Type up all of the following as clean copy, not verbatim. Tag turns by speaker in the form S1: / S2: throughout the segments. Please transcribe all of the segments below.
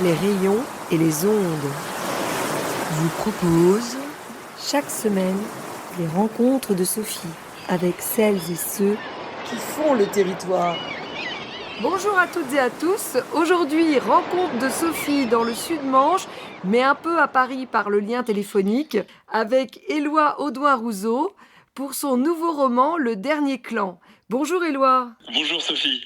S1: les rayons et les ondes vous propose chaque semaine les rencontres de Sophie avec celles et ceux qui font le territoire. Bonjour à toutes et à tous. Aujourd'hui, rencontre de Sophie dans le Sud-Manche, mais un peu à Paris par le lien téléphonique, avec Éloi Audouin-Rousseau pour son nouveau roman Le Dernier Clan. Bonjour Éloi.
S2: Bonjour Sophie.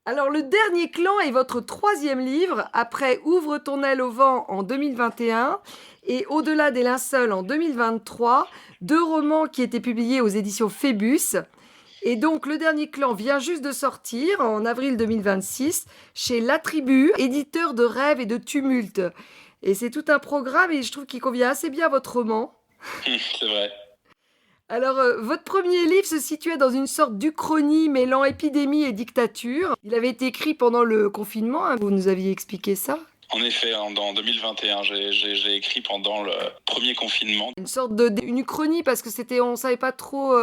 S1: Alors, Le Dernier Clan est votre troisième livre, après Ouvre ton aile au vent en 2021 et Au-delà des linceuls en 2023, deux romans qui étaient publiés aux éditions Phébus. Et donc, Le Dernier Clan vient juste de sortir en avril 2026 chez La Tribu, éditeur de rêves et de tumulte. Et c'est tout un programme et je trouve qu'il convient assez bien à votre roman.
S2: C'est vrai.
S1: Alors, votre premier livre se situait dans une sorte d'uchronie mêlant épidémie et dictature. Il avait été écrit pendant le confinement, hein, vous nous aviez expliqué ça.
S2: En effet, en 2021, j'ai écrit pendant le premier confinement.
S1: Une sorte une uchronie parce que on savait pas trop.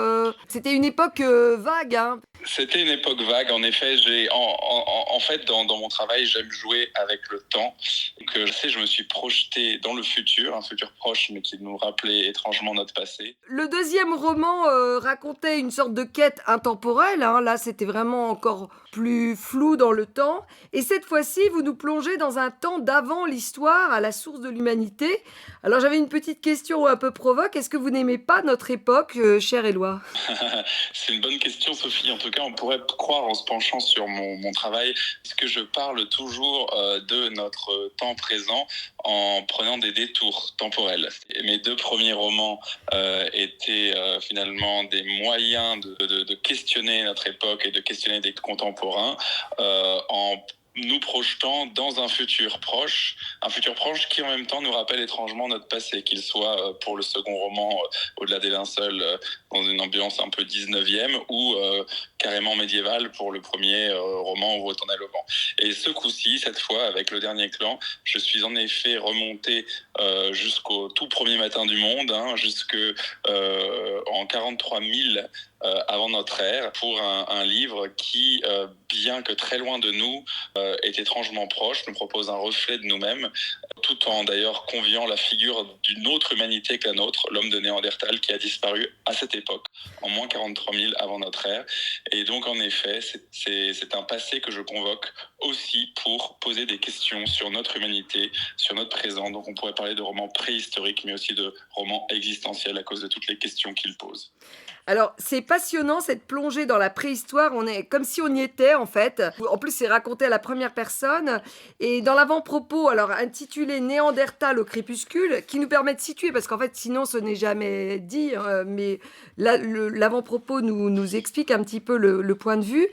S1: C'était une époque vague, hein.
S2: C'était une époque vague, en effet. En fait, dans mon travail, j'aime jouer avec le temps. Donc, je me suis projeté dans le futur, un futur proche, mais qui nous rappelait étrangement notre passé.
S1: Le deuxième roman racontait une sorte de quête intemporelle, hein. Là, c'était vraiment encore plus flou dans le temps. Et cette fois-ci, vous nous plongez dans un temps d'avant l'histoire, à la source de l'humanité. Alors, j'avais une petite question un peu provoque. Est-ce que vous n'aimez pas notre époque, cher Éloi ?
S2: C'est une bonne question, Sophie. En tout cas, on pourrait croire en se penchant sur mon travail, que je parle toujours de notre temps présent en prenant des détours temporels. Et mes deux premiers romans étaient finalement des moyens de questionner notre époque et de questionner des contemporains en nous projetant dans un futur proche qui en même temps nous rappelle étrangement notre passé, qu'il soit pour le second roman Au-delà des linceuls dans une ambiance un peu 19e ou carrément médiévale pour le premier roman Ouvre ton aile au vent. Et ce coup-ci, cette fois, avec Le Dernier Clan, je suis en effet remonté jusqu'au tout premier matin du monde, jusque en 43 000 avant notre ère, pour un livre qui, bien que très loin de nous, est étrangement proche, nous propose un reflet de nous-mêmes, tout en d'ailleurs conviant la figure d'une autre humanité que la nôtre, l'homme de Néandertal, qui a disparu à cette époque, en moins 43 000 avant notre ère. Et donc, en effet, c'est un passé que je convoque aussi pour poser des questions sur notre humanité, sur notre présent. Donc, on pourrait parler de romans préhistoriques, mais aussi de romans existentiels à cause de toutes les questions qu'ils posent.
S1: Alors, c'est passionnant cette plongée dans la préhistoire. On est comme si on y était en fait. En plus, c'est raconté à la première personne et dans l'avant-propos, alors intitulé Néandertal au crépuscule, qui nous permet de situer parce qu'en fait, sinon, ce n'est jamais dit. Mais là, l'avant-propos nous explique un petit peu le point de vue.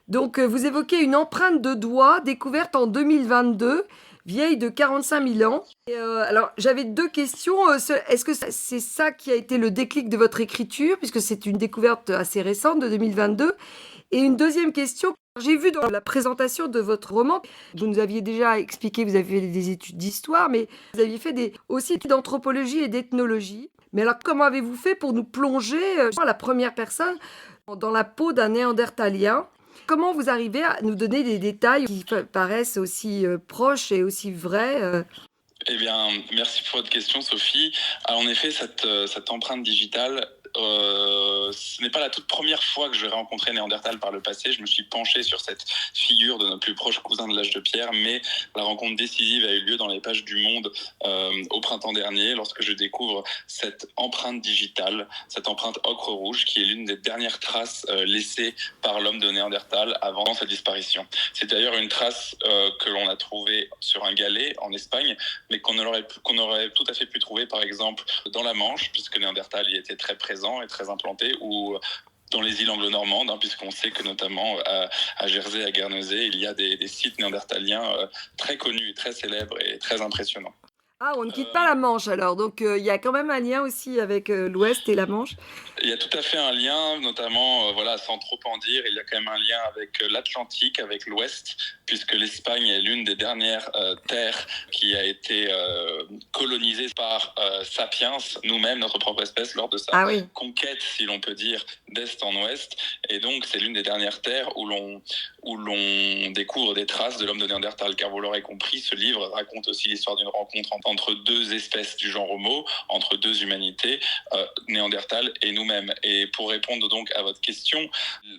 S1: Donc, vous évoquez une empreinte de doigt découverte en 2022, vieille de 45 000 ans. Et alors, j'avais deux questions. Est-ce que c'est ça qui a été le déclic de votre écriture, puisque c'est une découverte assez récente de 2022? Et une deuxième question, j'ai vu dans la présentation de votre roman, vous nous aviez déjà expliqué, vous avez fait des études d'histoire, mais vous aviez fait aussi d'anthropologie et d'ethnologie. Mais alors, comment avez-vous fait pour nous plonger à la première personne dans la peau d'un néandertalien? Comment vous arrivez à nous donner des détails qui paraissent aussi proches et aussi vrais
S2: Eh bien, merci pour votre question, Sophie. Alors, en effet, cette empreinte digitale, ce n'est pas la toute première fois que j'ai rencontré Néandertal par le passé. Je me suis penché sur cette figure de notre plus proche cousin de l'âge de pierre, mais la rencontre décisive a eu lieu dans les pages du Monde au printemps dernier, lorsque je découvre cette empreinte digitale, cette empreinte ocre rouge, qui est l'une des dernières traces laissées par l'homme de Néandertal avant sa disparition. C'est d'ailleurs une trace que l'on a trouvée sur un galet en Espagne, mais qu'on aurait tout à fait pu trouver, par exemple, dans la Manche, puisque Néandertal y était très présent et très implanté, ou dans les îles anglo-normandes, puisqu'on sait que notamment à Jersey, à Guernesey, il y a des sites néandertaliens très connus et très célèbres et très impressionnants.
S1: Ah, on ne quitte pas la Manche alors, donc il y a quand même un lien aussi avec l'Ouest et la Manche.
S2: Il y a tout à fait un lien, notamment, sans trop en dire, il y a quand même un lien avec l'Atlantique, avec l'Ouest, puisque l'Espagne est l'une des dernières terres qui a été colonisée par Sapiens, nous-mêmes, notre propre espèce, lors de sa conquête, si l'on peut dire, d'Est en Ouest. Et donc, c'est l'une des dernières terres où où l'on découvre des traces de l'homme de Néandertal. Car vous l'aurez compris, ce livre raconte aussi l'histoire d'une rencontre entre deux espèces du genre Homo, entre deux humanités, Néandertal et nous-mêmes. Et pour répondre donc à votre question,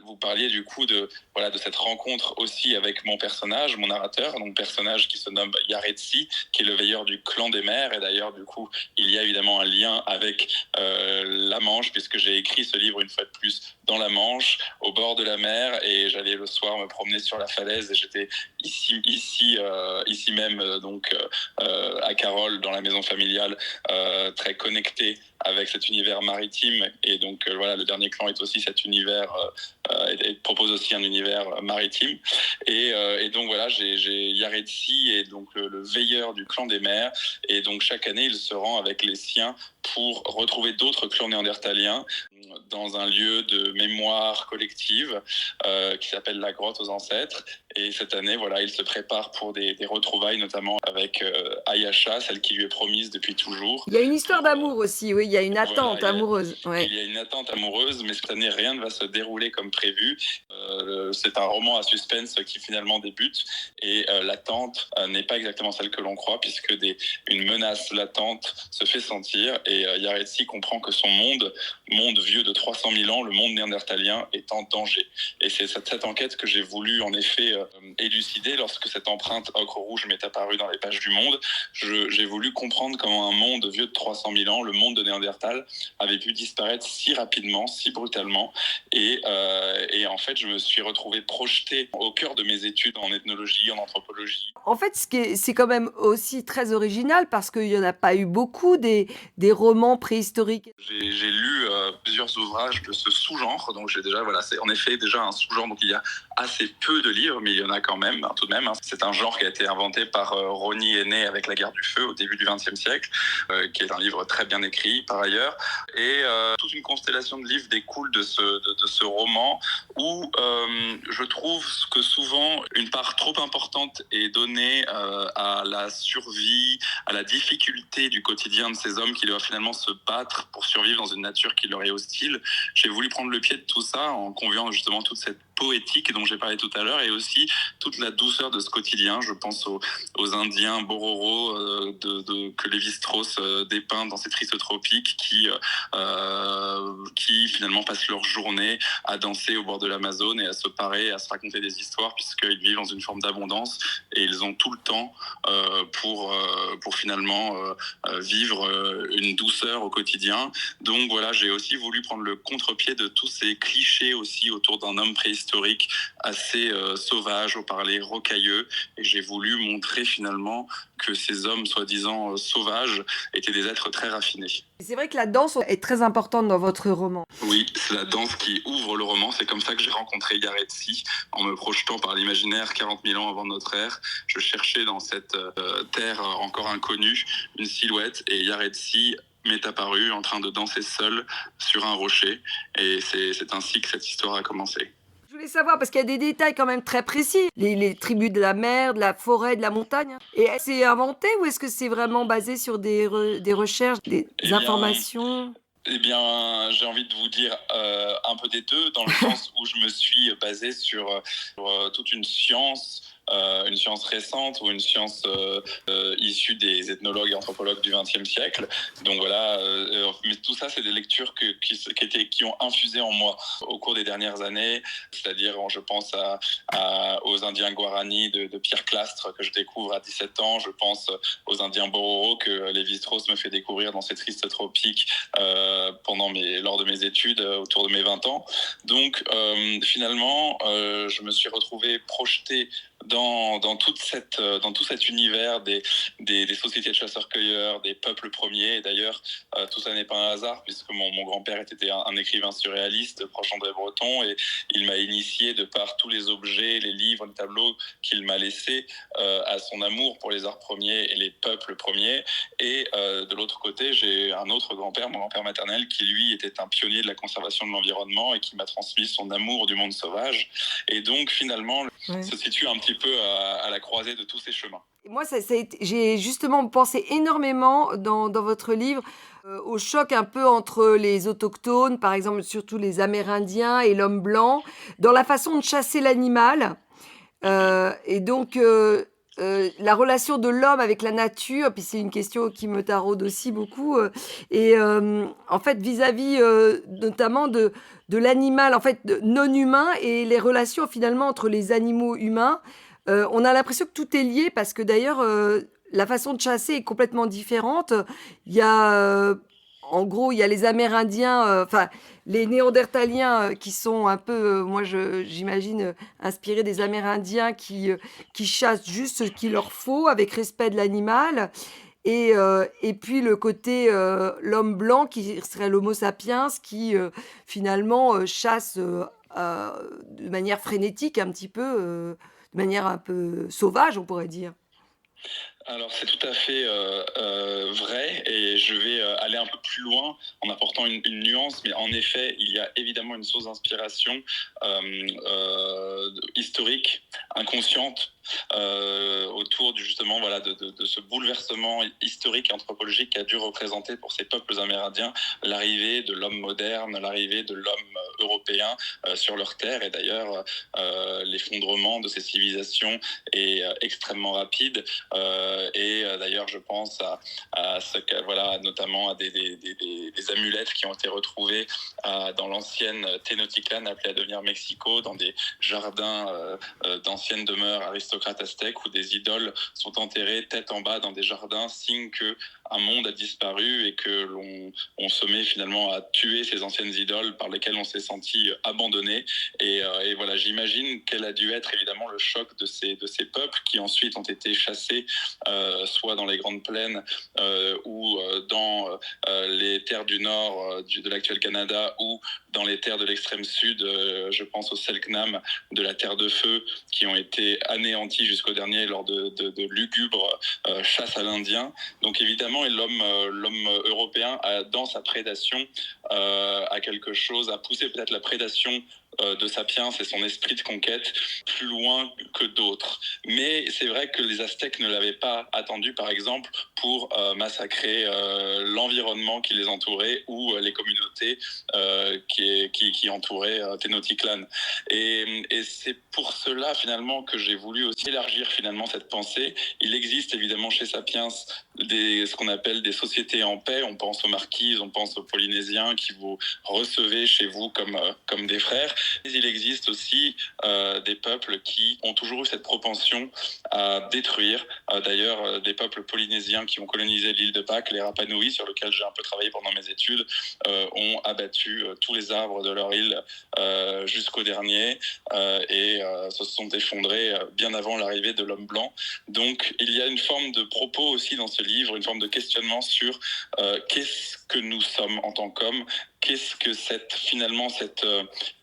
S2: vous parliez du coup de cette rencontre aussi avec mon personnage, mon narrateur, donc personnage qui se nomme Yaretsi, qui est le veilleur du clan des mers. Et d'ailleurs, du coup, il y a évidemment un lien avec la Manche, puisque j'ai écrit ce livre une fois de plus dans la Manche, au bord de la mer, et j'allais le soir me promener sur la falaise, et j'étais ici même, à Carole, dans la maison familiale, très connecté avec cet univers maritime. Et donc le dernier clan est aussi cet univers, et propose aussi un univers maritime. Et donc voilà, j'ai Yaretsi, et donc le veilleur du clan des mers, et donc chaque année il se rend avec les siens pour retrouver d'autres clans néandertaliens dans un lieu de mémoire collective qui s'appelle la grotte aux ancêtres. Et cette année, il se prépare pour des retrouvailles, notamment avec Ayasha, celle qui lui est promise depuis toujours.
S1: Il y a une histoire d'amour aussi, oui, il y a une attente amoureuse. Ouais.
S2: Il y a une attente amoureuse, mais cette année, rien ne va se dérouler comme prévu. C'est un roman à suspense qui finalement débute, et l'attente n'est pas exactement celle que l'on croit, puisque une menace latente se fait sentir, et Yaretsi comprend que son monde vieux de 300 000 ans, le monde néandertalien, est en danger. Et c'est cette enquête que j'ai voulu en effet élucider lorsque cette empreinte ocre rouge m'est apparue dans les pages du Monde. J'ai voulu comprendre comment un monde vieux de 300 000 ans, le monde de Néandertal, avait pu disparaître si rapidement, si brutalement. Et en fait, je me suis retrouvé projeté au cœur de mes études en ethnologie, en anthropologie.
S1: En fait, c'est quand même aussi très original, parce qu'il n'y en a pas eu beaucoup des romans préhistoriques.
S2: J'ai lu plusieurs ouvrages de ce sous-genre, donc c'est en effet déjà un sous-genre, donc il y a assez peu de livres, mais il y en a quand même, tout de même. C'est un genre qui a été inventé par Ronnie Henné avec La Guerre du Feu au début du XXe siècle, qui est un livre très bien écrit par ailleurs. Et toute une constellation de livres découle de ce roman, où je trouve que souvent une part trop importante est donnée à la survie, à la difficulté du quotidien de ces hommes qui doivent finalement se battre pour survivre dans une nature qui leur est hostile. J'ai voulu prendre le pied de tout ça en conviant justement toute cette poétique dont j'ai parlé tout à l'heure, et aussi toute la douceur de ce quotidien. Je pense aux Indiens Bororo que Lévi-Strauss dépeint dans ses tristes tropiques, qui finalement passent leur journée à danser au bord de l'Amazone et à se parer, à se raconter des histoires, puisqu'ils vivent dans une forme d'abondance, et ils ont tout le temps pour finalement vivre une douceur au quotidien. Donc j'ai aussi voulu prendre le contre-pied de tous ces clichés aussi autour d'un homme préhistorique assez sauvage, au parler rocailleux, et j'ai voulu montrer finalement que ces hommes soi-disant sauvages étaient des êtres très raffinés.
S1: C'est vrai que la danse est très importante dans votre roman.
S2: Oui, c'est la danse qui ouvre le roman. C'est comme ça que j'ai rencontré Yaretsi, en me projetant par l'imaginaire 40 000 ans avant notre ère. Je cherchais dans cette terre encore inconnue une silhouette, et Yaretsi m'est apparu en train de danser seul sur un rocher, et c'est ainsi que cette histoire a commencé.
S1: Je voulais savoir, parce qu'il y a des détails quand même très précis, les tribus de la mer, de la forêt, de la montagne. Et c'est inventé, ou est-ce que c'est vraiment basé sur des recherches, des informations ?
S2: Eh bien, j'ai envie de vous dire un peu des deux, dans le sens où je me suis basé sur toute une science récente, ou une science issue des ethnologues et anthropologues du XXe siècle. Donc mais tout ça, c'est des lectures qui ont infusé en moi au cours des dernières années, c'est-à-dire, je pense aux Indiens Guarani de Pierre Clastre, que je découvre à 17 ans. Je pense aux Indiens Bororo, que Lévi-Strauss me fait découvrir dans ses tristes tropiques lors de mes études, autour de mes 20 ans. Donc finalement, je me suis retrouvé projeté dans tout cet univers des sociétés de chasseurs-cueilleurs, des peuples premiers. Et d'ailleurs, tout ça n'est pas un hasard, puisque mon grand-père était un écrivain surréaliste, proche André Breton, et il m'a initié, de par tous les objets, les livres, les tableaux qu'il m'a laissés, à son amour pour les arts premiers et les peuples premiers. Et de l'autre côté, j'ai un autre grand-père, mon grand-père maternel, qui lui était un pionnier de la conservation de l'environnement, et qui m'a transmis son amour du monde sauvage. Et donc finalement, se situe un petit peu à la croisée de tous ces chemins.
S1: Moi, j'ai justement pensé énormément dans votre livre au choc un peu entre les autochtones, par exemple surtout les Amérindiens, et l'homme blanc, dans la façon de chasser l'animal. Et donc, la relation de l'homme avec la nature, puis c'est une question qui me taraude aussi beaucoup. Et en fait, vis-à-vis notamment de l'animal, en fait, non humain et les relations finalement entre les animaux humains, on a l'impression que tout est lié parce que d'ailleurs, la façon de chasser est complètement différente. Il y a, en gros, il y a les Amérindiens, enfin, les Néandertaliens qui sont un peu, moi j'imagine, inspirés des Amérindiens qui chassent juste ce qu'il leur faut avec respect de l'animal. Et puis le côté l'homme blanc qui serait l'Homo sapiens qui finalement chasse de manière frénétique un petit peu, de manière un peu sauvage, on pourrait dire.
S2: Alors c'est tout à fait vrai et je vais aller un peu plus loin en apportant une nuance, mais en effet il y a évidemment une source d'inspiration historique, inconsciente, autour justement voilà, de ce bouleversement historique et anthropologique qui a dû représenter pour ces peuples amérindiens l'arrivée de l'homme moderne, l'arrivée de l'homme européen sur leur terre. Et d'ailleurs l'effondrement de ces civilisations est extrêmement rapide. D'ailleurs, je pense à ce que, voilà, notamment à des amulettes qui ont été retrouvées dans l'ancienne Tenochtitlan, appelée à devenir Mexico, dans des jardins d'anciennes demeures aristocrates aztèques où des idoles sont enterrées tête en bas dans des jardins, signe que un monde a disparu et que l'on se met finalement à tuer ces anciennes idoles par lesquelles on s'est senti abandonné. Et voilà, j'imagine quel a dû être évidemment le choc de ces peuples qui ensuite ont été chassés soit dans les grandes plaines ou dans les terres du nord de l'actuel Canada ou dans les terres de l'extrême sud, je pense au Selknam de la Terre de Feu, qui ont été anéantis jusqu'au dernier lors de lugubres chasses à l'Indien. Donc évidemment, l'homme européen a, dans sa prédation, a quelque chose, a poussé peut-être la prédation de Sapiens et son esprit de conquête plus loin que d'autres. Mais c'est vrai que les Aztèques ne l'avaient pas attendu, par exemple, pour massacrer l'environnement qui les entourait ou les communautés qui entouraient Tenochtitlan. Et c'est pour cela, finalement, que j'ai voulu aussi élargir finalement cette pensée. Il existe évidemment chez Sapiens ce qu'on appelle des sociétés en paix. On pense aux Marquises, on pense aux Polynésiens qui vous recevez chez vous comme des frères. Mais il existe aussi des peuples qui ont toujours eu cette propension à détruire. D'ailleurs, des peuples polynésiens qui ont colonisé l'île de Pâques, les Rapa Nui, sur lequel j'ai un peu travaillé pendant mes études, ont abattu tous les arbres de leur île jusqu'au dernier et se sont effondrés bien avant l'arrivée de l'homme blanc. Donc, il y a une forme de propos aussi dans ce livre, une forme de questionnement sur qu'est-ce que nous sommes en tant qu'hommes, qu'est-ce que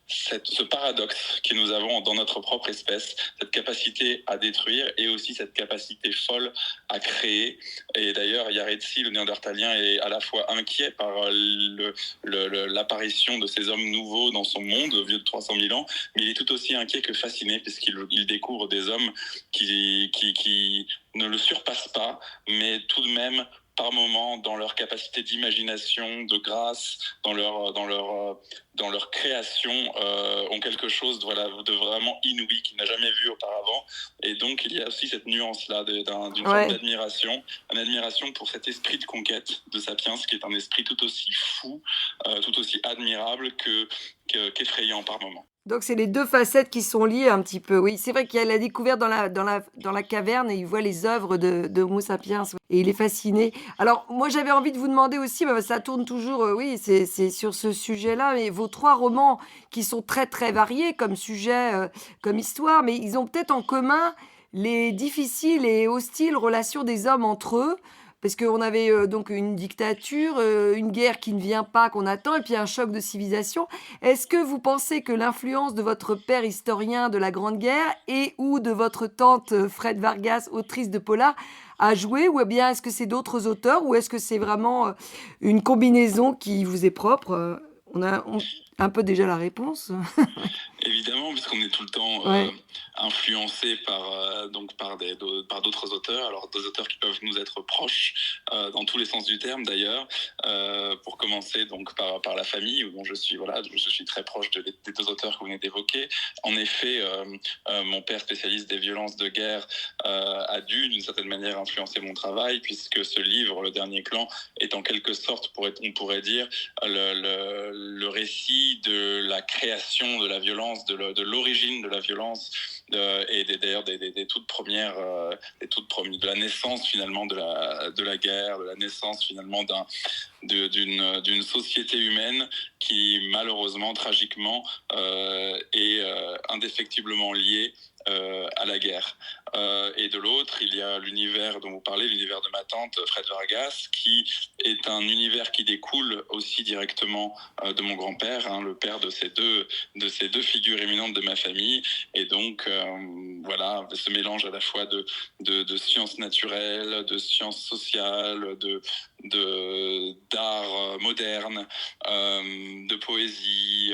S2: ce paradoxe que nous avons dans notre propre espèce, cette capacité à détruire et aussi cette capacité folle à créer. Et d'ailleurs, Yaretsi, le néandertalien, est à la fois inquiet par l'apparition de ces hommes nouveaux dans son monde, vieux de 300 000 ans, mais il est tout aussi inquiet que fasciné, puisqu'il découvre des hommes qui ne le surpassent pas, mais tout de même par moment, dans leur capacité d'imagination, de grâce, dans leur création, ont quelque chose de vraiment inouï qu'il n'a jamais vu auparavant. Et donc, il y a aussi cette nuance-là d'une forme d'admiration, une admiration pour cet esprit de conquête de Sapiens, qui est un esprit tout aussi fou, tout aussi admirable qu'effrayant par moment.
S1: Donc c'est les deux facettes qui sont liées un petit peu. Oui, c'est vrai qu'il y a la découverte dans la caverne et il voit les œuvres de Homo sapiens et il est fasciné. Alors moi j'avais envie de vous demander aussi, ça tourne toujours, oui, c'est sur ce sujet-là, mais vos 3 romans qui sont très très variés comme sujet, comme histoire, mais ils ont peut-être en commun les difficiles et hostiles relations des hommes entre eux. Parce qu'on avait donc une dictature, une guerre qui ne vient pas, qu'on attend, et puis un choc de civilisation. Est-ce que vous pensez que l'influence de votre père historien de la Grande Guerre et ou de votre tante Fred Vargas, autrice de polar, a joué? Ou bien est-ce que c'est d'autres auteurs? Ou est-ce que c'est vraiment une combinaison qui vous est propre? On a un peu déjà la réponse.
S2: Évidemment, puisqu'on est tout le temps influencé par d'autres auteurs, alors des auteurs qui peuvent nous être proches dans tous les sens du terme d'ailleurs. Pour commencer donc par la famille, où je suis très proche des deux auteurs que vous venez d'évoquer. En effet, mon père, spécialiste des violences de guerre, a dû d'une certaine manière influencer mon travail, puisque ce livre, Le Dernier Clan, est en quelque sorte, on pourrait dire, le récit de la création de la violence, de l'origine de la violence, et d'ailleurs des toutes premières, de la naissance finalement de la guerre, de la naissance finalement d'une société humaine qui malheureusement, tragiquement, est indéfectiblement liée à la guerre. Et de l'autre, il y a l'univers dont vous parlez, l'univers de ma tante Fred Vargas, qui est un univers qui découle aussi directement de mon grand-père, hein, le père de ces deux figures éminentes de ma famille. Et donc, voilà, ce mélange à la fois de sciences naturelles, de sciences sociales, d'art moderne, de poésie,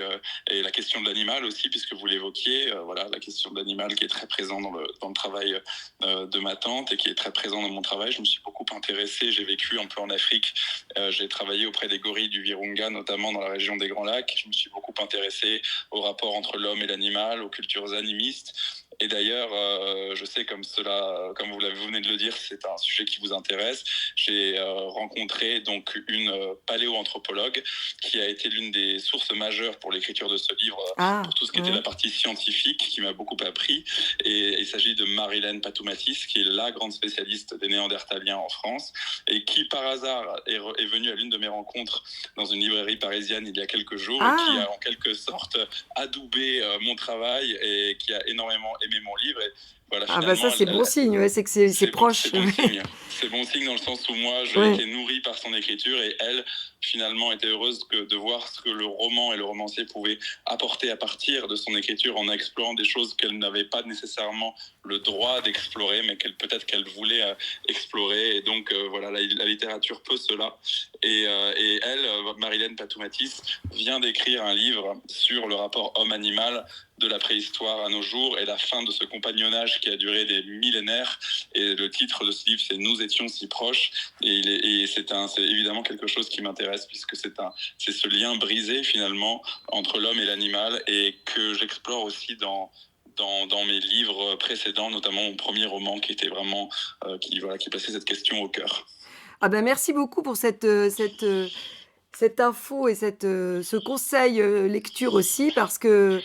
S2: et la question de l'animal aussi, puisque vous l'évoquiez, voilà, la question de l'animal qui est très présent dans le travail de ma tante et qui est très présent dans mon travail. Je me suis beaucoup intéressé, j'ai vécu un peu en Afrique, j'ai travaillé auprès des gorilles du Virunga, notamment dans la région des Grands Lacs. Je me suis beaucoup intéressé au rapport entre l'homme et l'animal, aux cultures animistes. Et d'ailleurs, je sais comme vous venez de le dire, c'est un sujet qui vous intéresse. J'ai rencontré donc une paléoanthropologue qui a été l'une des sources majeures pour l'écriture de ce livre, pour tout ce qui était la partie scientifique, qui m'a beaucoup appris. Et il s'agit de Marilène Patoumatis, qui est la grande spécialiste des Néandertaliens en France, et qui par hasard est venue à l'une de mes rencontres dans une librairie parisienne il y a quelques jours, et qui a en quelque sorte adoubé mon travail et qui a énormément aimé mon livre. Et voilà,
S1: ça c'est bon signe, ouais, c'est que c'est proche.
S2: C'est bon signe. C'est bon signe dans le sens où moi j'ai été nourri par son écriture, et elle finalement était heureuse de voir ce que le roman et le romancier pouvaient apporter à partir de son écriture, en explorant des choses qu'elle n'avait pas nécessairement le droit d'explorer, mais peut-être qu'elle voulait explorer. Et donc voilà, la littérature peut cela. Et elle, Marilène Patoumatis, vient d'écrire un livre sur le rapport homme-animal de la préhistoire à nos jours et la fin de ce compagnonnage qui a duré des millénaires. Et le titre de ce livre, c'est « Nous étions si proches ». Et c'est évidemment quelque chose qui m'intéresse, puisque c'est ce lien brisé finalement entre l'homme et l'animal, et que j'explore aussi dans mes livres précédents, notamment mon premier roman qui était vraiment qui plaçait cette question au cœur.
S1: Merci beaucoup pour cette info et ce conseil lecture aussi, parce que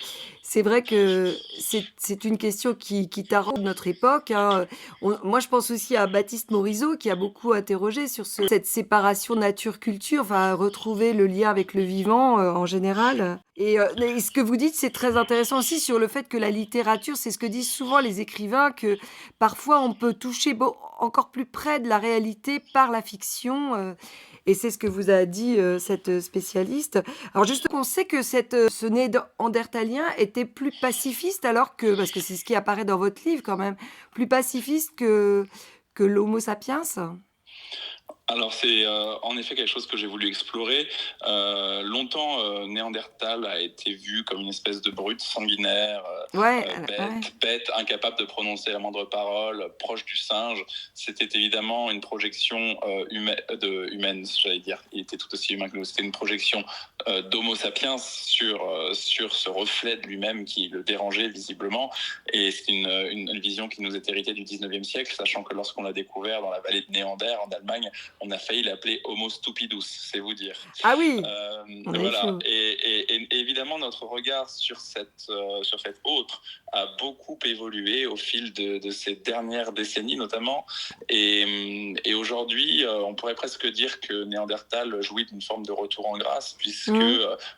S1: c'est vrai que c'est une question qui taraude notre époque, hein. Moi, je pense aussi à Baptiste Morisot, qui a beaucoup interrogé sur cette séparation nature-culture, enfin, retrouver le lien avec le vivant en général. Et ce que vous dites, c'est très intéressant aussi sur le fait que la littérature, c'est ce que disent souvent les écrivains, que parfois on peut toucher encore plus près de la réalité par la fiction. Et c'est ce que vous a dit cette spécialiste. Alors justement, on sait que ce néandertalien était plus pacifiste, parce que c'est ce qui apparaît dans votre livre quand même, plus pacifiste que l'Homo sapiens.
S2: Alors c'est en effet quelque chose que j'ai voulu explorer. Longtemps, Néandertal a été vu comme une espèce de brute sanguinaire, bête, incapable de prononcer la moindre parole, proche du singe. C'était évidemment une projection humaine, j'allais dire. Il était tout aussi humain que nous. C'était une projection d'Homo sapiens sur ce reflet de lui-même qui le dérangeait visiblement. Et c'est une vision qui nous est héritée du 19e siècle, sachant que lorsqu'on l'a découvert dans la vallée de Néander, en Allemagne, on a failli l'appeler Homo stupidus, c'est vous dire.
S1: Ah oui.
S2: Voilà. Et évidemment, notre regard sur cet autre a beaucoup évolué au fil de ces dernières décennies notamment. Et aujourd'hui, on pourrait presque dire que Néandertal jouit d'une forme de retour en grâce, puisque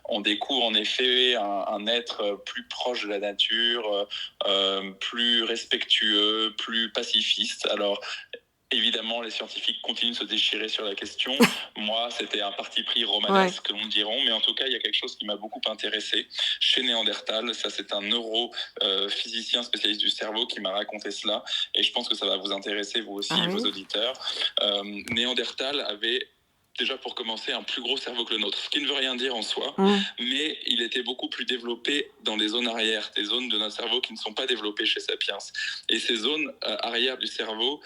S2: on découvre en effet un être plus proche de la nature, plus respectueux, plus pacifiste. Alors, évidemment, les scientifiques continuent de se déchirer sur la question. Moi, c'était un parti pris romanesque, l'on diront, mais en tout cas, il y a quelque chose qui m'a beaucoup intéressé chez Néandertal. Ça, c'est un neurophysicien spécialiste du cerveau qui m'a raconté cela, et je pense que ça va vous intéresser, vous aussi, vos auditeurs. Néandertal avait déjà pour commencer, un plus gros cerveau que le nôtre, ce qui ne veut rien dire en soi,
S1: Mmh.
S2: mais il était beaucoup plus développé dans les zones arrière, des zones de notre cerveau qui ne sont pas développées chez Sapiens. Et ces zones arrière du cerveau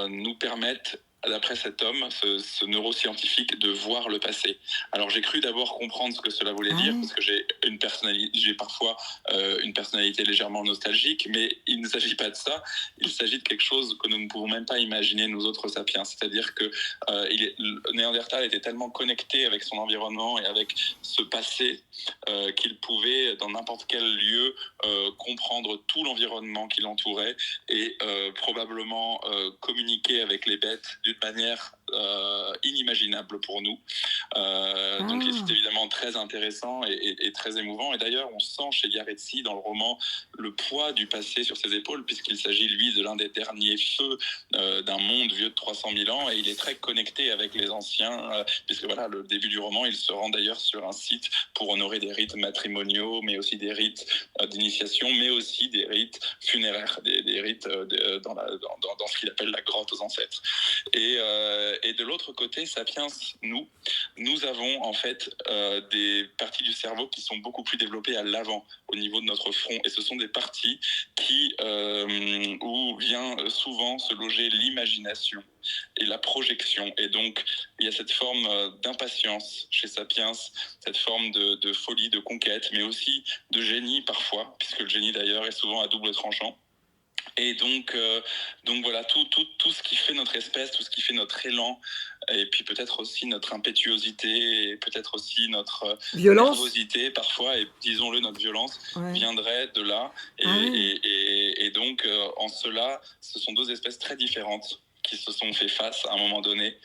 S2: nous permettent, d'après cet homme, ce neuroscientifique, de voir le passé. Alors j'ai cru d'abord comprendre ce que cela voulait dire,
S1: Ah.
S2: parce que j'ai parfois une personnalité légèrement nostalgique, mais il ne s'agit pas de ça, il s'agit de quelque chose que nous ne pouvons même pas imaginer, nous autres sapiens. C'est-à-dire que le Néandertal était tellement connecté avec son environnement et avec ce passé qu'il pouvait, dans n'importe quel lieu, comprendre tout l'environnement qui l'entourait et probablement communiquer avec les bêtes d'une manière inimaginable pour nous. Donc c'est
S1: Ah.
S2: évidemment très intéressant et très émouvant. Et d'ailleurs, on sent chez Yaretsi, dans le roman, le poids du passé sur ses épaules, puisqu'il s'agit, lui, de l'un des derniers feux d'un monde vieux de 300 000 ans, et il est très connecté avec les anciens, puisque voilà, le début du roman, il se rend d'ailleurs sur un site pour honorer des rites matrimoniaux, mais aussi des rites d'initiation, mais aussi des rites funéraires, des rites dans ce qu'il appelle la grotte aux ancêtres. Et de l'autre côté, Sapiens, nous avons en fait des parties du cerveau qui sont beaucoup plus développées à l'avant, au niveau de notre front. Et ce sont des parties où vient souvent se loger l'imagination et la projection. Et donc, il y a cette forme d'impatience chez Sapiens, cette forme de folie, de conquête, mais aussi de génie parfois, puisque le génie d'ailleurs est souvent à double tranchant. Et donc voilà, tout ce qui fait notre espèce, tout ce qui fait notre élan, et puis peut-être aussi notre impétuosité, et peut-être aussi notre
S1: Violence?
S2: nervosité parfois, et disons-le, notre violence,
S1: Ouais.
S2: viendrait de là.
S1: Ah oui.
S2: Et donc, en cela, ce sont deux espèces très différentes qui se sont fait face à un moment donné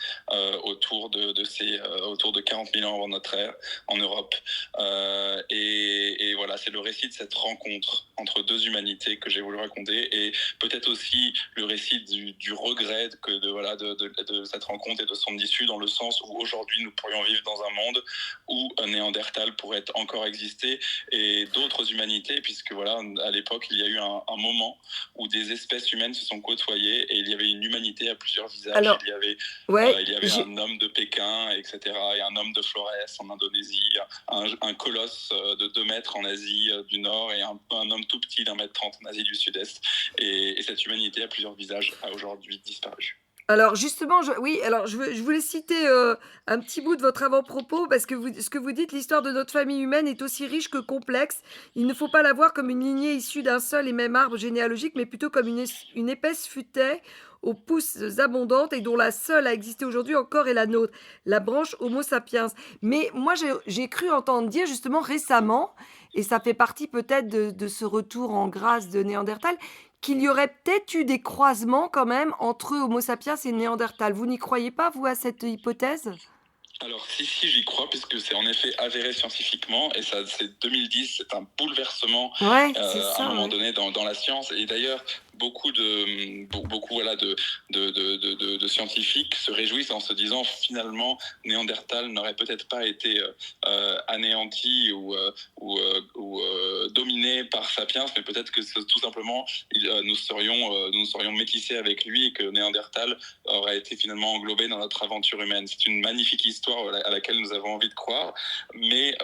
S2: autour de 40 000 ans avant notre ère en Europe. Et voilà, c'est le récit de cette rencontre entre deux humanités que j'ai voulu raconter, et peut-être aussi le récit du regret de cette rencontre et de son issue, dans le sens où aujourd'hui nous pourrions vivre dans un monde où un Néandertal pourrait encore exister, et d'autres humanités, puisque voilà, à l'époque il y a eu un moment où des espèces humaines se sont côtoyées, et il y avait une humanité à plusieurs visages.
S1: Alors,
S2: Il y avait
S1: ouais,
S2: un homme de Pékin, etc., et un homme de Flores en Indonésie, un colosse de 2 mètres en Asie du Nord, et un homme tout petit d'1,30 m en Asie du Sud-Est. Et cette humanité à plusieurs visages a aujourd'hui disparu.
S1: Alors justement, je voulais citer un petit bout de votre avant-propos, parce que ce que vous dites, l'histoire de notre famille humaine est aussi riche que complexe. Il ne faut pas la voir comme une lignée issue d'un seul et même arbre généalogique, mais plutôt comme une épaisse futaie aux pousses abondantes, et dont la seule à exister aujourd'hui encore est la nôtre, la branche Homo sapiens. Mais moi, j'ai cru entendre dire justement récemment, et ça fait partie peut-être de ce retour en grâce de Néandertal, qu'il y aurait peut-être eu des croisements quand même entre Homo sapiens et Néandertal. Vous n'y croyez pas, vous, à cette hypothèse?
S2: Alors si, j'y crois, puisque c'est en effet avéré scientifiquement, et ça, c'est 2010, c'est un bouleversement
S1: Ouais, c'est
S2: à un
S1: ça,
S2: moment
S1: ouais.
S2: donné dans la science. Et d'ailleurs, beaucoup voilà, de scientifiques se réjouissent en se disant, finalement, Néandertal n'aurait peut-être pas été anéanti ou dominé par Sapiens, mais peut-être que tout simplement nous serions métissés avec lui, et que Néandertal aurait été finalement englobé dans notre aventure humaine. C'est une magnifique histoire à laquelle nous avons envie de croire, mais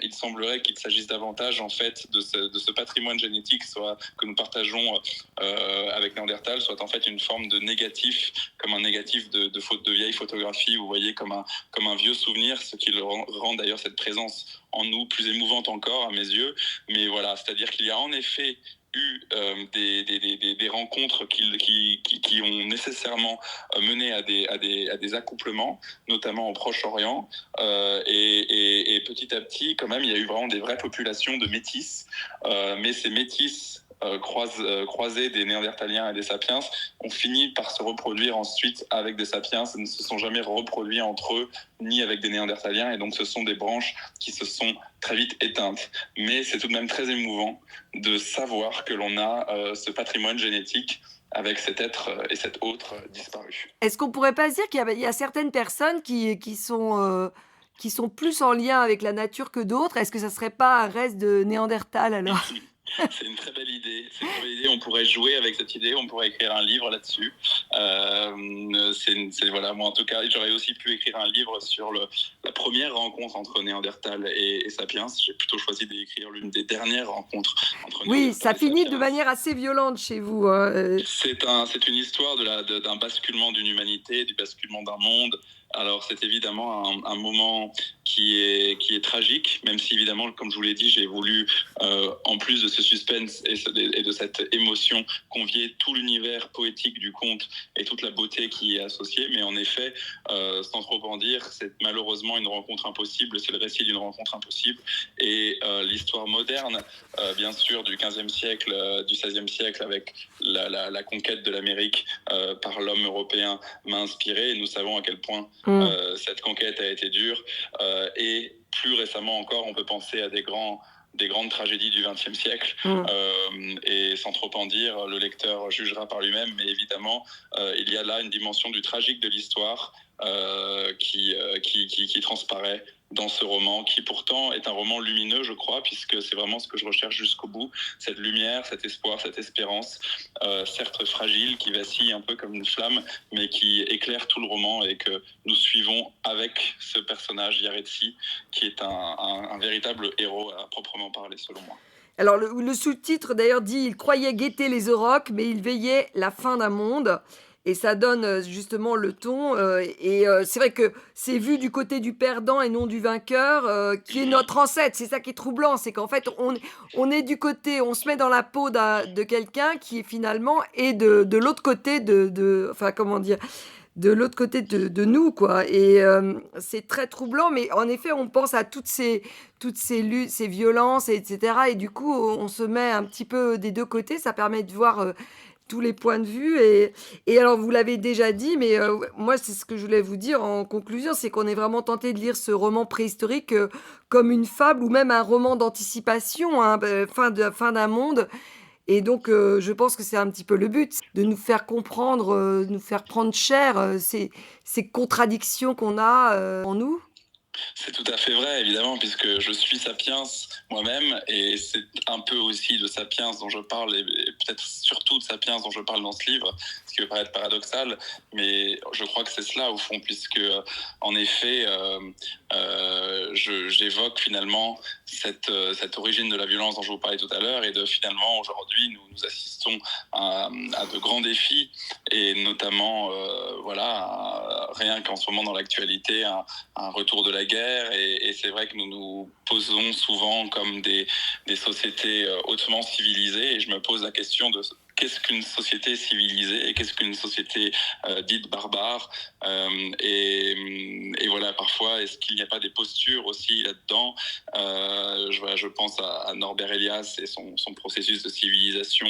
S2: il semblerait qu'il s'agisse davantage en fait de ce patrimoine génétique que nous partageons avec Néandertal, soit en fait une forme de négatif, comme un négatif de vieille photographie, vous voyez, comme un vieux souvenir, ce qui rend d'ailleurs cette présence en nous plus émouvante encore à mes yeux. Mais voilà, c'est-à-dire qu'il y a en effet eu des rencontres qui ont nécessairement mené à des accouplements, notamment au Proche-Orient, et petit à petit, quand même, il y a eu vraiment des vraies populations de métis, mais ces métis croisés des Néandertaliens et des Sapiens ont fini par se reproduire ensuite avec des Sapiens, et ne se sont jamais reproduits entre eux, ni avec des Néandertaliens, et donc ce sont des branches qui se sont très vite éteintes. Mais c'est tout de même très émouvant de savoir que l'on a ce patrimoine génétique avec cet être et cet autre disparu.
S1: Est-ce qu'on pourrait pas se dire qu'il y a certaines personnes qui sont plus en lien avec la nature que d'autres? Est-ce que ça serait pas un reste de Néandertal alors?
S2: C'est une très belle idée. C'est une très belle idée. On pourrait jouer avec cette idée. On pourrait écrire un livre là-dessus. Voilà, moi en tout cas, j'aurais aussi pu écrire un livre sur la première rencontre entre Néandertal et Sapiens. J'ai plutôt choisi d'écrire l'une des dernières rencontres entre
S1: Oui,
S2: Néandertal
S1: ça
S2: et
S1: finit de
S2: Sapiens.
S1: manière assez violente chez vous, hein.
S2: C'est une histoire d'un basculement d'une humanité, du basculement d'un monde. Alors c'est évidemment un moment qui est tragique, même si évidemment, comme je vous l'ai dit, j'ai voulu, en plus de ce suspense et de cette émotion, convier tout l'univers poétique du conte et toute la beauté qui y est associée. Mais en effet, sans trop en dire, c'est malheureusement une rencontre impossible, c'est le récit d'une rencontre impossible. Et l'histoire moderne, bien sûr, du 15e siècle, du 16e siècle, avec la conquête de l'Amérique par l'homme européen, m'a inspiré. Et nous savons à quel point cette conquête a été dure. Et plus récemment encore, on peut penser à des grandes tragédies du XXe siècle. Et sans trop en dire, le lecteur jugera par lui-même. Mais évidemment, il y a là une dimension du tragique de l'histoire qui transparaît dans ce roman, qui pourtant est un roman lumineux, je crois, puisque c'est vraiment ce que je recherche jusqu'au bout, cette lumière, cet espoir, cette espérance, certes fragile, qui vacille un peu comme une flamme, mais qui éclaire tout le roman et que nous suivons avec ce personnage, Yaretsi, qui est un véritable héros à proprement parler, selon moi.
S1: Alors le sous-titre d'ailleurs dit: «Il croyait guetter les aurochs, mais il veillait la fin d'un monde», et ça donne, justement le ton, c'est vrai que c'est vu du côté du perdant et non du vainqueur, qui est notre ancêtre. C'est ça qui est troublant, c'est qu'en fait on est du côté, on se met dans la peau de quelqu'un qui finalement est de l'autre côté enfin comment dire? De l'autre côté de nous, quoi. Et c'est très troublant, mais en effet, on pense à toutes ces luttes, ces violences, etc. Et du coup, on se met un petit peu des deux côtés. Ça permet de voir tous les points de vue. Et alors, vous l'avez déjà dit, mais moi, c'est ce que je voulais vous dire en conclusion, c'est qu'on est vraiment tenté de lire ce roman préhistorique comme une fable ou même un roman d'anticipation, hein, fin d'un monde. Et donc, je pense que c'est un petit peu le but, de nous faire comprendre, de nous faire prendre chair, ces contradictions qu'on a, en nous.
S2: C'est tout à fait vrai, évidemment, puisque je suis Sapiens moi-même, et c'est un peu aussi de Sapiens dont je parle, et peut-être surtout de Sapiens dont je parle dans ce livre, ce qui peut paraître paradoxal, mais je crois que c'est cela au fond, puisque en effet, j'évoque finalement cette origine de la violence dont je vous parlais tout à l'heure, et de finalement aujourd'hui nous assistons à de grands défis, et notamment voilà, rien qu'en ce moment dans l'actualité, un retour de la guerre, et c'est vrai que nous nous posons souvent comme des sociétés hautement civilisées, et je me pose la question de qu'est-ce qu'une société civilisée et qu'est-ce qu'une société dite barbare, et voilà, parfois est-ce qu'il n'y a pas des postures aussi là-dedans. Je pense à Norbert Elias et son processus de civilisation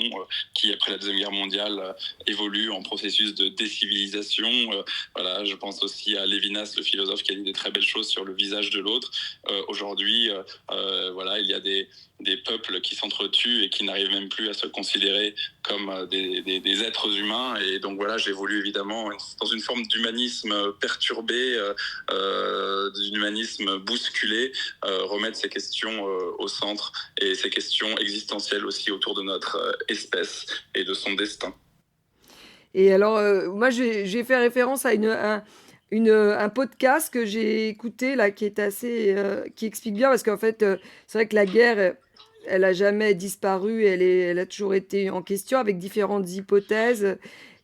S2: qui après la Deuxième Guerre mondiale évolue en processus de décivilisation. Voilà, je pense aussi à Lévinas, le philosophe, qui a dit des très belles choses sur le visage de l'autre. Aujourd'hui, voilà, il y a des peuples qui s'entretuent et qui n'arrivent même plus à se considérer comme des êtres humains. Et donc voilà, j'ai voulu évidemment, dans une forme d'humanisme perturbé, d'humanisme bousculé, remettre ces questions au centre, et ces questions existentielles aussi autour de notre espèce et de son destin.
S1: Et alors, moi, j'ai fait référence à un podcast que j'ai écouté là, qui est assez, qui explique bien, parce qu'en fait, c'est vrai que la guerre, elle a jamais disparu, elle a toujours été en question avec différentes hypothèses.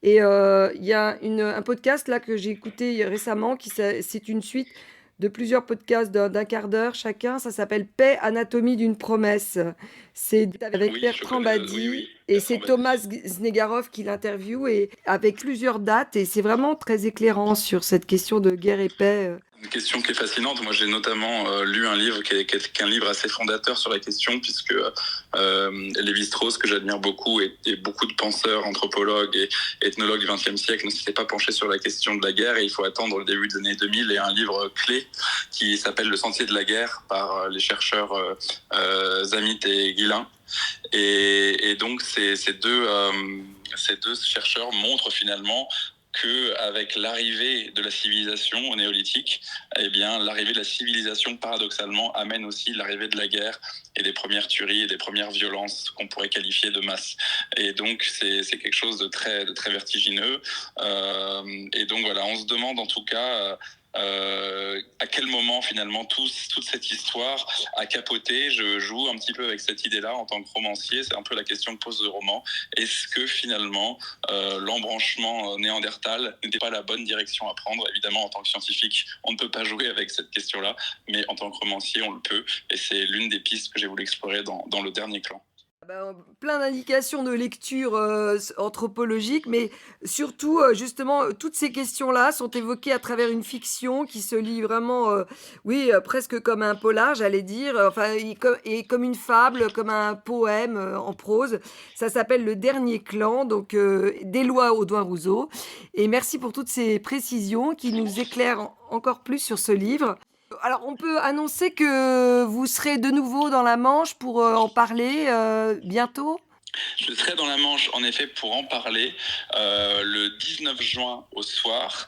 S1: Et il y a un podcast là que j'ai écouté récemment, c'est une suite de plusieurs podcasts d'un quart d'heure chacun. Ça s'appelle Paix, anatomie d'une promesse. C'est avec
S2: Oui,
S1: Bertrand Badi,
S2: oui,
S1: et
S2: Bertrand
S1: c'est
S2: Badi.
S1: Thomas Znegarov qui l'interviewe, et avec plusieurs dates, et c'est vraiment très éclairant sur cette question de guerre et paix.
S2: Une question qui est fascinante. Moi, j'ai notamment lu un livre qui est un livre assez fondateur sur la question, puisque Lévi-Strauss, que j'admire beaucoup, et beaucoup de penseurs, anthropologues et ethnologues du XXe siècle ne s'étaient pas penchés sur la question de la guerre, et il faut attendre le début des années 2000 et un livre clé qui s'appelle Le Sentier de la guerre par les chercheurs Zamit et Guillain. Et donc ces deux chercheurs montrent finalement que avec l'arrivée de la civilisation au néolithique, eh bien, l'arrivée de la civilisation, paradoxalement, amène aussi l'arrivée de la guerre et des premières tueries et des premières violences qu'on pourrait qualifier de masse. Et donc, c'est quelque chose de très vertigineux. Et donc, voilà, on se demande en tout cas à quel moment finalement toute cette histoire a capoté. Je joue un petit peu avec cette idée-là en tant que romancier. C'est un peu la question que pose le roman. Est-ce que finalement l'embranchement néandertal n'était pas la bonne direction à prendre? Évidemment, en tant que scientifique, on ne peut pas jouer avec cette question-là, mais en tant que romancier, on le peut. Et c'est l'une des pistes que j'ai voulu explorer dans Le Dernier Clan.
S1: Plein d'indications de lecture anthropologique, mais surtout, justement, toutes ces questions-là sont évoquées à travers une fiction qui se lit vraiment, oui, presque comme un polar, j'allais dire, enfin, et comme une fable, comme un poème en prose. Ça s'appelle Le Dernier Clan, donc d'Éloi Audouin-Rousseau. Et merci pour toutes ces précisions qui nous éclairent encore plus sur ce livre. Alors, on peut annoncer que vous serez de nouveau dans la Manche pour en parler bientôt.
S2: Je serai dans la Manche, en effet, pour en parler le 19 juin au soir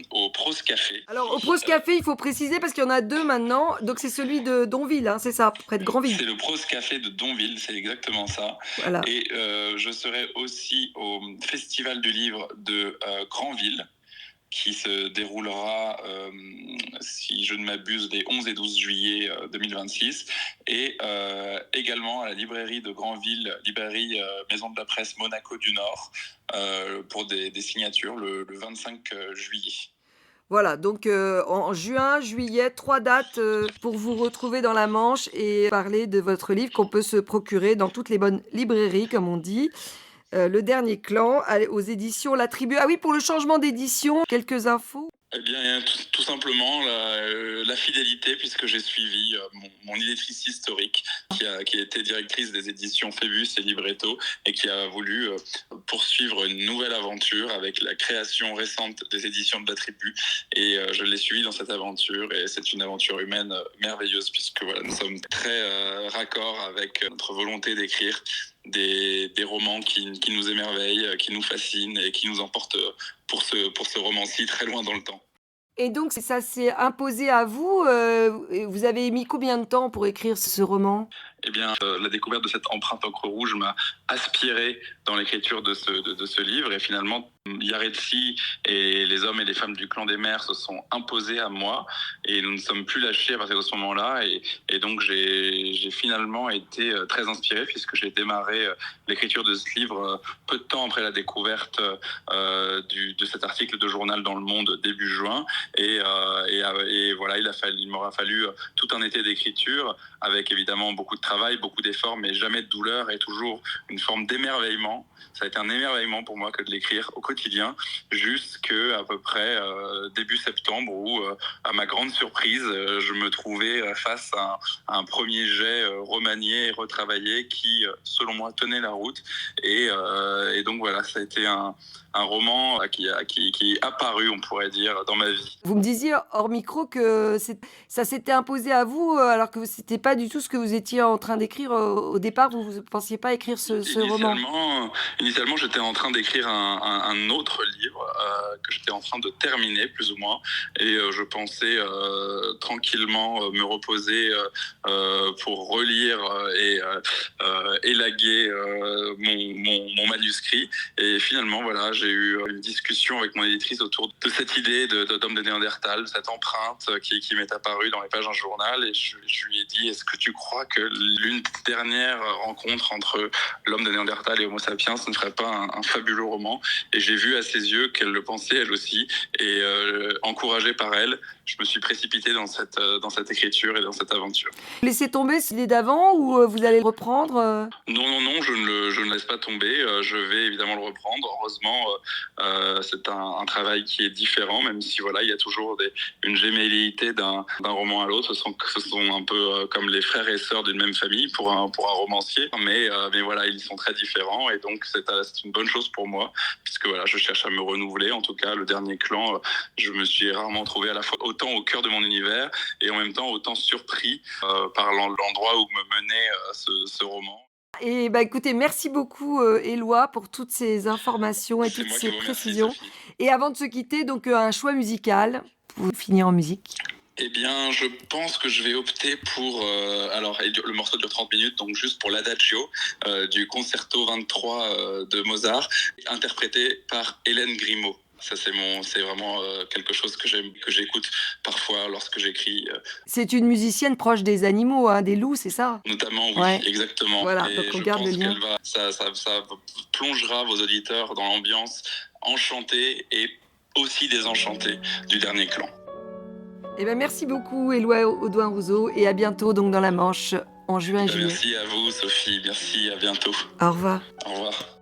S2: au Prose Café.
S1: Alors, au Prose Café, il faut préciser parce qu'il y en a deux maintenant. Donc, c'est celui de Donville, hein, c'est ça, près de Granville.
S2: C'est le Prose Café de Donville, c'est exactement ça.
S1: Voilà.
S2: Et je serai aussi au Festival du Livre de Granville, qui se déroulera, si je ne m'abuse, les 11 et 12 juillet 2026, et également à la librairie de Granville, librairie Maison de la Presse Monaco du Nord, pour des signatures le 25 juillet.
S1: Voilà, donc en juin, juillet, 3 dates pour vous retrouver dans la Manche et parler de votre livre qu'on peut se procurer dans toutes les bonnes librairies, comme on dit. Le Dernier Clan, aux éditions La Tribu. Ah oui, pour le changement d'édition, quelques infos.
S2: Eh bien, tout simplement la fidélité, puisque j'ai suivi mon éditrice historique, qui a été directrice des éditions Phébus et Libretto, et qui a voulu poursuivre une nouvelle aventure avec la création récente des éditions de La Tribu. Et je l'ai suivi dans cette aventure, et c'est une aventure humaine merveilleuse, puisque voilà, nous sommes très raccord avec notre volonté d'écrire des romans qui nous émerveillent, qui nous fascinent et qui nous emportent pour ce roman-ci très loin dans le temps.
S1: Et donc, ça s'est imposé à vous. Vous avez mis combien de temps pour écrire ce roman?
S2: Eh bien, la découverte de cette empreinte encre rouge m'a aspiré dans l'écriture de ce livre. Et finalement, Yaretsi et les hommes et les femmes du clan des mers se sont imposés à moi. Et nous ne sommes plus lâchés à partir de ce moment-là. Et donc, j'ai finalement été très inspiré, puisque j'ai démarré l'écriture de ce livre peu de temps après la découverte de cet article de journal dans Le Monde début juin. Et voilà, il m'aura fallu tout un été d'écriture, avec évidemment beaucoup de travail, beaucoup d'efforts, mais jamais de douleur, et toujours une forme d'émerveillement. Ça a été un émerveillement pour moi que de l'écrire au quotidien, jusqu'à peu près début septembre, où, à ma grande surprise, je me trouvais face à un premier jet remanié et retravaillé qui, selon moi, tenait la route. Et donc voilà, ça a été un roman qui est apparu, on pourrait dire, dans ma vie.
S1: Vous me disiez hors micro que ça s'était imposé à vous, alors que ce n'était pas du tout ce que vous étiez en train d'écrire au départ. Vous ne pensiez pas écrire ce roman?
S2: Initialement, j'étais en train d'écrire un autre livre que j'étais en train de terminer, plus ou moins. Et je pensais tranquillement me reposer pour relire et élaguer mon manuscrit. Et finalement, voilà, j'ai eu une discussion avec mon éditrice autour de cette idée d'homme de Néandertal, cette empreinte qui m'est apparue dans les pages d'un journal. Et je lui ai dit, est-ce que tu crois que l'une des dernières rencontres entre l'homme de Néandertal et Homo sapiens ne ferait pas un fabuleux roman? Et j'ai vu à ses yeux qu'elle le pensait elle aussi. Et encouragé par elle, je me suis précipité dans cette écriture et dans cette aventure.
S1: Vous laissez tomber cette idée d'avant ou vous allez le reprendre?
S2: Non, je ne le laisse pas tomber. Je vais évidemment le reprendre. Heureusement, c'est un travail qui est différent, même si voilà, il y a toujours une gémelléité d'un roman à l'autre. Ce sont un peu comme les frères et sœurs d'une même famille pour un romancier. Mais voilà, ils sont très différents, et donc c'est une bonne chose pour moi, puisque voilà, je cherche à me renouveler. En tout cas, Le Dernier Clan, je me suis rarement trouvé à la fois autant au cœur de mon univers et en même temps autant surpris par l'endroit où me menait ce roman.
S1: Et écoutez, merci beaucoup Éloi pour toutes ces informations et toutes ces précisions. Et avant de se quitter, donc un choix musical pour finir en musique.
S2: Eh bien, je pense que je vais opter pour... le morceau dure 30 minutes, donc juste pour l'Adagio du Concerto 23 de Mozart, interprété par Hélène Grimaud. Ça, c'est vraiment quelque chose que j'écoute parfois lorsque j'écris.
S1: C'est une musicienne proche des animaux, hein, des loups, c'est ça?
S2: Notamment, oui,
S1: Ouais.
S2: exactement.
S1: Voilà,
S2: Et
S1: donc on
S2: je
S1: garde le
S2: pense
S1: lien.
S2: ça plongera vos auditeurs dans l'ambiance enchantée et aussi désenchantée du dernier clan.
S1: Eh ben, merci beaucoup, Éloi Audouin-Rousseau, et à bientôt donc dans la Manche en juin et juillet.
S2: Merci à vous, Sophie. Merci, à bientôt.
S1: Au revoir.
S2: Au revoir.